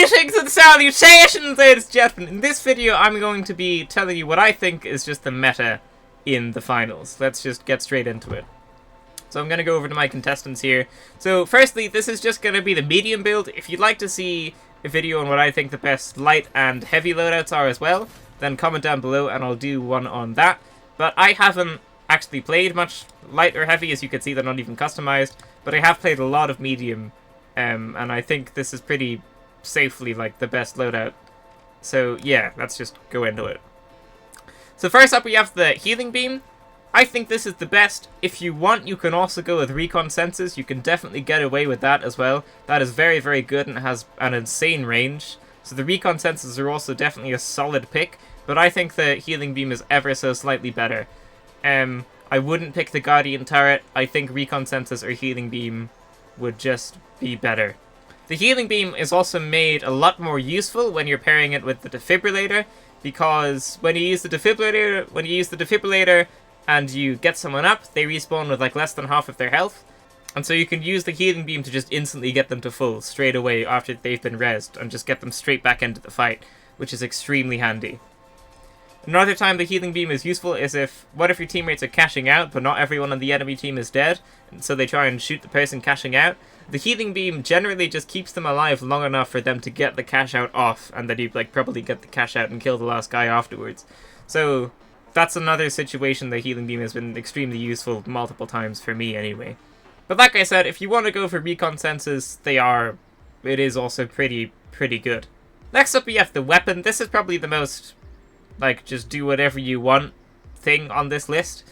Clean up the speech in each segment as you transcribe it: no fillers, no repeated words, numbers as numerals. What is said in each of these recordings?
Greetings and salutations, ladies and gentlemen. In this video, I'm going to be telling you what I think is just the meta in the finals. Let's just get straight into it. So I'm going to go over to my contestants here. So firstly, this is just going to be the medium build. If you'd like to see a video on what I think the best light and heavy loadouts are as well, then comment down below and I'll do one on that. But I haven't actually played much light or heavy, as you can see they're not even customized. But I have played a lot of medium, and I think this is pretty safely like the best loadout. So yeah, let's just go into it. So first up we have the healing beam. I think this is the best. If you want, you can also go with recon sensors. You can definitely get away with that as well. That is very, very good and has an insane range. So the recon sensors are also definitely a solid pick, but I think the healing beam is ever so slightly better. I wouldn't pick the Guardian turret. I think recon sensors or healing beam would just be better. The healing beam is also made a lot more useful when you're pairing it with the defibrillator, because when you use the defibrillator, and you get someone up, they respawn with like less than half of their health, and so you can use the healing beam to just instantly get them to full straight away after they've been rezzed, and just get them straight back into the fight, which is extremely handy. Another time the healing beam is useful is what if your teammates are cashing out, but not everyone on the enemy team is dead, and so they try and shoot the person cashing out. The healing beam generally just keeps them alive long enough for them to get the cash out off, and then you like probably get the cash out and kill the last guy afterwards. So that's another situation the healing beam has been extremely useful multiple times for me anyway. But like I said, if you want to go for recon sensors, it is also pretty good. Next up we have the weapon. This is probably the most like just do whatever you want thing on this list.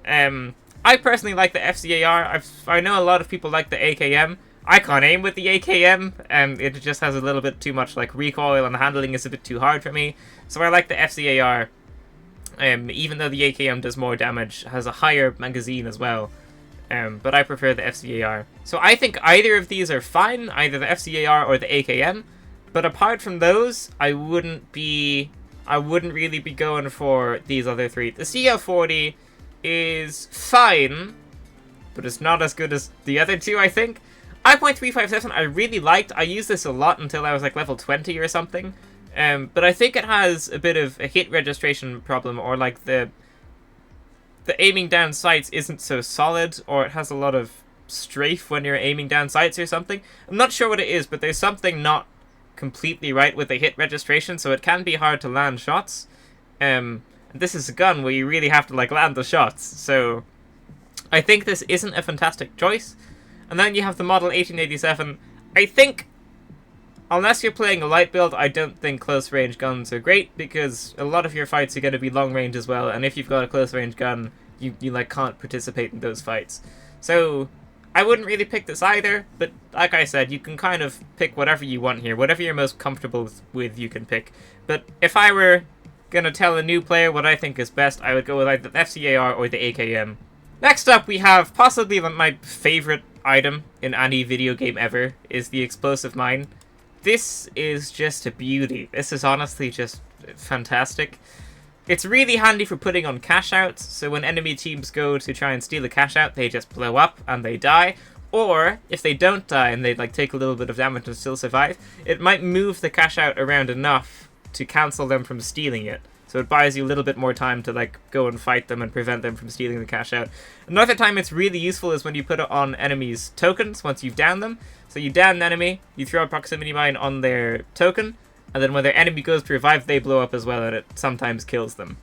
I personally like the FCAR. I know a lot of people like the AKM. I can't aim with the AKM, it just has a little bit too much like recoil and the handling is a bit too hard for me. So I like the FCAR. Even though the AKM does more damage, has a higher magazine as well. But I prefer the FCAR. So I think either of these are fine, either the FCAR or the AKM. But apart from those, I wouldn't really be going for these other three. The CL40 is fine, but it's not as good as the other two, I think. I.357 I really liked. I used this a lot until I was like level 20 or something. But I think it has a bit of a hit registration problem, or like the aiming down sights isn't so solid, or it has a lot of strafe when you're aiming down sights or something. I'm not sure what it is, but there's something not completely right with the hit registration, so it can be hard to land shots. And this is a gun where you really have to like land the shots, so I think this isn't a fantastic choice. And then you have the Model 1887. I think, unless you're playing a light build, I don't think close range guns are great, because a lot of your fights are going to be long range as well, and if you've got a close range gun, you like can't participate in those fights. So I wouldn't really pick this either, but like I said, you can kind of pick whatever you want here. Whatever you're most comfortable with, you can pick. But if I were gonna tell a new player what I think is best, I would go with either the FCAR or the AKM. Next up, we have possibly my favorite item in any video game ever, is the explosive mine. This is just a beauty. This is honestly just fantastic. It's really handy for putting on cash outs, so when enemy teams go to try and steal a cash out, they just blow up and they die. Or, if they don't die and they like take a little bit of damage and still survive, it might move the cash out around enough to cancel them from stealing it. So it buys you a little bit more time to like go and fight them and prevent them from stealing the cash out. Another time it's really useful is when you put it on enemies' tokens once you've downed them. So you down an enemy, you throw a proximity mine on their token, and then when their enemy goes to revive, they blow up as well, and it sometimes kills them.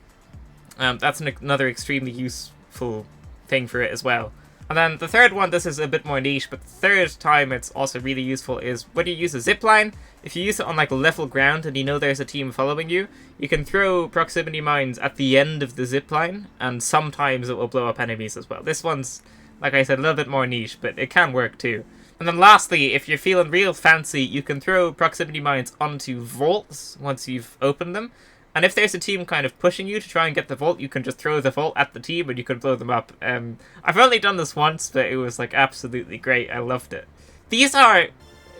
That's another extremely useful thing for it as well. And then the third one, this is a bit more niche, but the third time it's also really useful is when you use a zipline. If you use it on like level ground and you know there's a team following you, you can throw proximity mines at the end of the zipline, and sometimes it will blow up enemies as well. This one's, like I said, a little bit more niche, but it can work too. And then lastly, if you're feeling real fancy, you can throw proximity mines onto vaults once you've opened them. And if there's a team kind of pushing you to try and get the vault, you can just throw the vault at the team and you can blow them up. I've only done this once, but it was like absolutely great. I loved it. These are...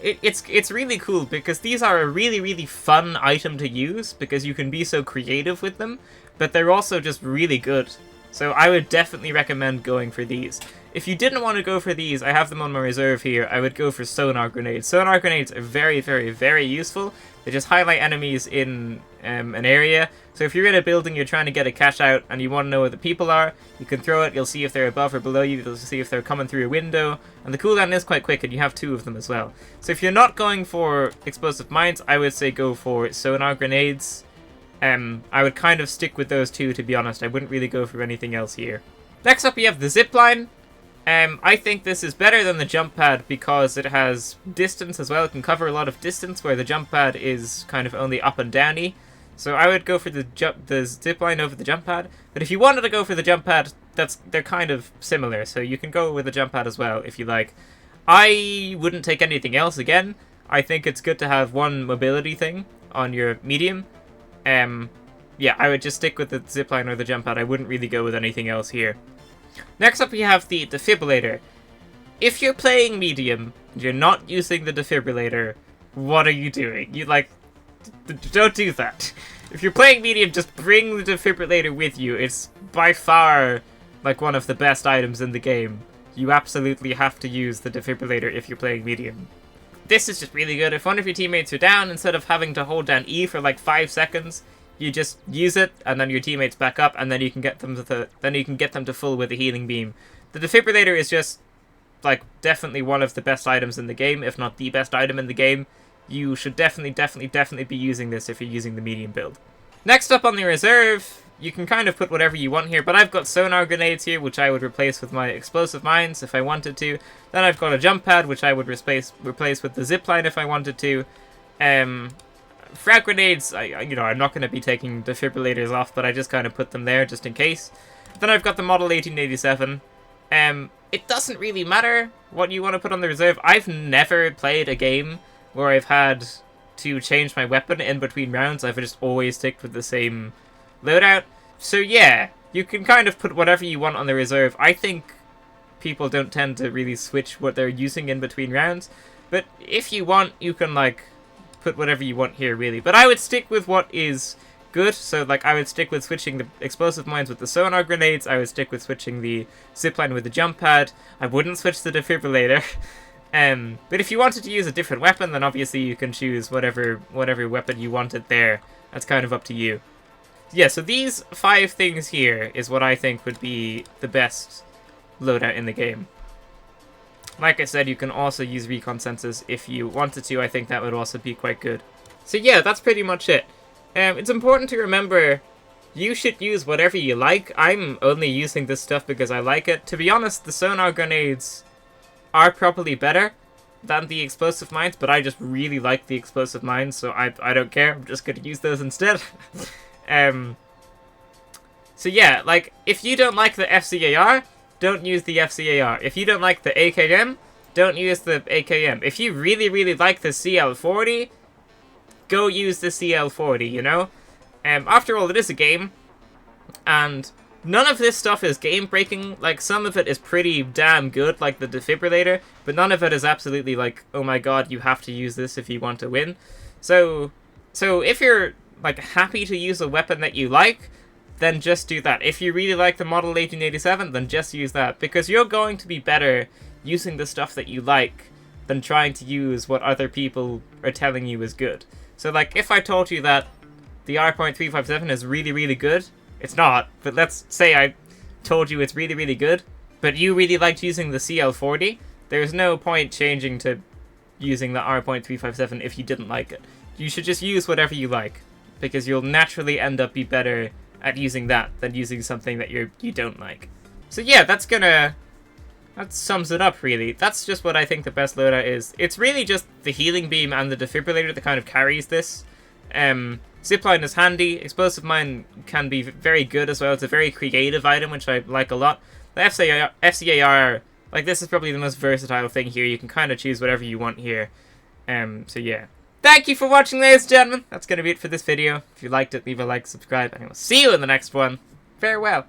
It's really cool because these are a really, really fun item to use because you can be so creative with them, but they're also just really good. So I would definitely recommend going for these. If you didn't want to go for these, I have them on my reserve here, I would go for sonar grenades. Sonar grenades are very, very, very useful. They just highlight enemies in an area. So if you're in a building, you're trying to get a cache out, and you want to know where the people are, you can throw it, you'll see if they're above or below you, you'll see if they're coming through a window, and the cooldown is quite quick, and you have 2 of them as well. So if you're not going for explosive mines, I would say go for sonar grenades. I would kind of stick with those 2, to be honest. I wouldn't really go for anything else here. Next up, we have the zipline. I think this is better than the jump pad because it has distance as well. It can cover a lot of distance, where the jump pad is kind of only up and downy. So I would go for the zipline over the jump pad. But if you wanted to go for the jump pad, they're kind of similar. So you can go with the jump pad as well if you like. I wouldn't take anything else again. I think it's good to have one mobility thing on your medium. Yeah, I would just stick with the zipline or the jump pad. I wouldn't really go with anything else here. Next up, we have the defibrillator. If you're playing medium, and you're not using the defibrillator, what are you doing? Don't do that. If you're playing medium, just bring the defibrillator with you. It's by far, like, one of the best items in the game. You absolutely have to use the defibrillator if you're playing medium. This is just really good. If one of your teammates are down, instead of having to hold down E for like 5 seconds, you just use it, and then your teammates back up, and then you can get them to full with a healing beam. The defibrillator is just, like, definitely one of the best items in the game, if not the best item in the game. You should definitely be using this if you're using the medium build. Next up on the reserve, you can kind of put whatever you want here, but I've got sonar grenades here, which I would replace with my explosive mines if I wanted to. Then I've got a jump pad, which I would replace with the zipline if I wanted to. Frag grenades, I'm not going to be taking defibrillators off, but I just kind of put them there just in case. Then I've got the Model 1887. It doesn't really matter what you want to put on the reserve. I've never played a game where I've had to change my weapon in between rounds. I've just always sticked with the same loadout. So yeah, you can kind of put whatever you want on the reserve. I think people don't tend to really switch what they're using in between rounds. But if you want, you can, like, put whatever you want here, really. But I would stick with what is good. So, like, I would stick with switching the explosive mines with the sonar grenades. I would stick with switching the zipline with the jump pad. I wouldn't switch the defibrillator. But if you wanted to use a different weapon, then obviously you can choose whatever weapon you wanted there. That's kind of up to you. Yeah, so these 5 things here is what I think would be the best loadout in the game. Like I said, you can also use recon sensors if you wanted to. I think that would also be quite good. So yeah, that's pretty much it. It's important to remember, you should use whatever you like. I'm only using this stuff because I like it. To be honest, the sonar grenades are probably better than the explosive mines, but I just really like the explosive mines, so I don't care. I'm just going to use those instead. So yeah, like, if you don't like the FCAR, don't use the FCAR. If you don't like the AKM, don't use the AKM. If you really, really like the CL40, go use the CL40, you know? After all, it is a game, and none of this stuff is game-breaking. Like, some of it is pretty damn good, like the defibrillator, but none of it is absolutely like, oh my god, you have to use this if you want to win. So if you're, like, happy to use a weapon that you like, then just do that. If you really like the Model 1887, then just use that, because you're going to be better using the stuff that you like than trying to use what other people are telling you is good. So, like, if I told you that the R.357 is really, really good, it's not, but let's say I told you it's really, really good, but you really liked using the CL40, there's no point changing to using the R.357 if you didn't like it. You should just use whatever you like, because you'll naturally end up be better at using that than using something that you don't like. So yeah, that sums it up, really. That's just what I think the best loadout is. It's really just the healing beam and the defibrillator that kind of carries this. Zipline is handy. Explosive mine can be very good as well. It's a very creative item, which I like a lot. The FCAR, like, this is probably the most versatile thing here. You can kind of choose whatever you want here. So yeah. Thank you for watching, ladies and gentlemen. That's going to be it for this video. If you liked it, leave a like, subscribe, and I will see you in the next one. Farewell.